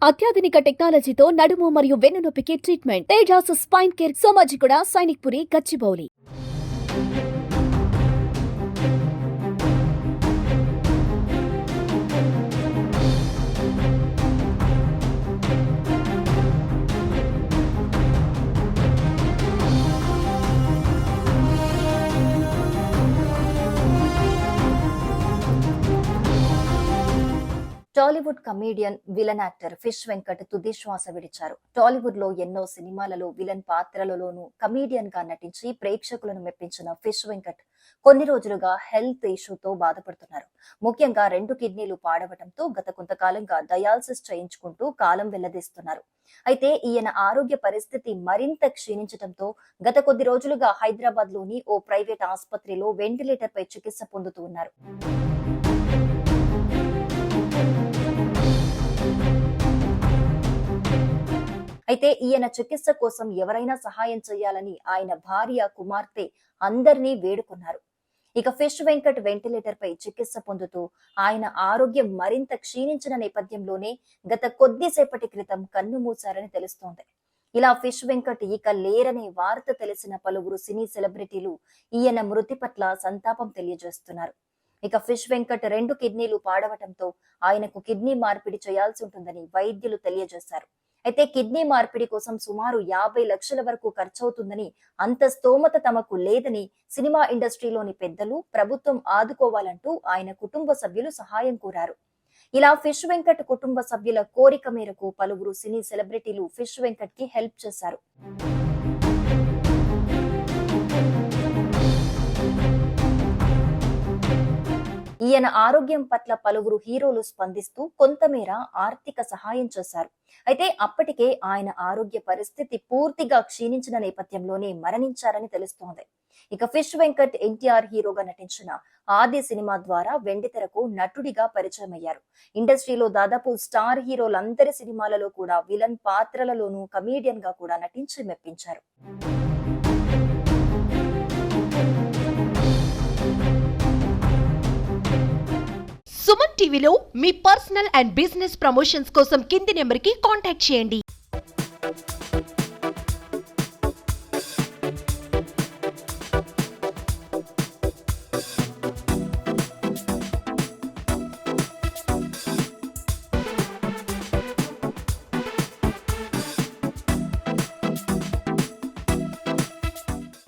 అత్యాధునిక టెక్నాలజీతో నడుము మరియు వెన్నునొప్పికి treatment Tejas spine care Somajiguda Sainikpuri Gachibowli. Tollywood comedian villain actor fish Venkat తుది శ్వాస విడిచారు. టాలీవుడ్ లో ఎన్నో సినిమాలలో విలన్ పాత్రలలోనూ కమీడియన్ గా నటించి ప్రేక్షకులను మెప్పించిన ఫిష్ వెంకట్ కొన్ని రోజులుగా హెల్త్ ఇష్యూతో బాధపడుతున్నారు. ముఖ్యంగా 2 కిడ్నీలు పాడవటంతో గత కొంతకాలంగా డయాలసిస్ చేయించుకుంటూ కాలం వెల్లదీస్తున్నారు. అయితే ఈయన ఆరోగ్య పరిస్థితి మరింత క్షీణించడంతో గత కొద్ది రోజులుగా హైదరాబాద్ లోని ఓ ప్రైవేట్ ఆసుపత్రిలో వెంటిలేటర్ పై చికిత్స పొందుతూ ఉన్నారు. అయితే ఈయన చికిత్స కోసం ఎవరైనా సహాయం చేయాలని ఆయన భార్య, కుమార్తె అందరినీ వేడుకున్నారు. ఇక ఫిష్ వెంకట్ వెంటిలేటర్ పై చికిత్స పొందుతూ ఆయన ఆరోగ్యం మరింత క్షీణించిన నేపథ్యంలోనే గత కొద్దిసేపటి క్రితం కన్ను మూశారని తెలుస్తోంది. ఇలా ఫిష్ వెంకట్ ఇక లేరనే వార్త తెలిసిన పలువురు సినీ సెలబ్రిటీలు ఈయన మృతి పట్ల సంతాపం తెలియజేస్తున్నారు. ఇక ఫిష్ వెంకట్ 2 కిడ్నీలు పాడవటంతో ఆయనకు కిడ్నీ మార్పిడి చేయాల్సి ఉంటుందని వైద్యులు తెలియజేశారు. అయితే కిడ్నీ మార్పిడి కోసం సుమారు 50 లక్షల వరకు ఖర్చవుతుందని, అంత స్తోమత తమకు లేదని సినిమా ఇండస్ట్రీలోని పెద్దలు, ప్రభుత్వం ఆదుకోవాలంటూ ఆయన కుటుంబ సభ్యులు సహాయం కోరారు. ఇలా ఫిష్ వెంకట్ కుటుంబ సభ్యుల కోరిక మేరకు పలువురు సినీ సెలబ్రిటీలు ఫిష్ వెంకట్ కి హెల్ప్ చేశారు. ఈయన ఆరోగ్యం పట్ల పలువురు హీరోలు స్పందిస్తూ కొంతమేర ఆర్థిక సహాయం చేశారు. అయితే అప్పటికే ఆయన ఆరోగ్య పరిస్థితి పూర్తిగా క్షీణించిన నేపథ్యంలోనే మరణించారని తెలుస్తోంది. ఇక ఫిష్ వెంకట్ ఎన్టీఆర్ హీరోగా నటించిన ఆది సినిమా ద్వారా వెండితెరకు నటుడిగా పరిచయం అయ్యారు. ఇండస్ట్రీలో దాదాపు స్టార్ హీరోలందరి సినిమాలలో కూడా విలన్ పాత్రలలోనూ కమీడియన్ గా కూడా నటించి మెప్పించారు. సుమన్ టీవీలో మీ పర్సనల్ అండ్ బిజినెస్ ప్రమోషన్స్ కోసం కింది నెంబర్కి కాంటాక్ట్ చేయండి.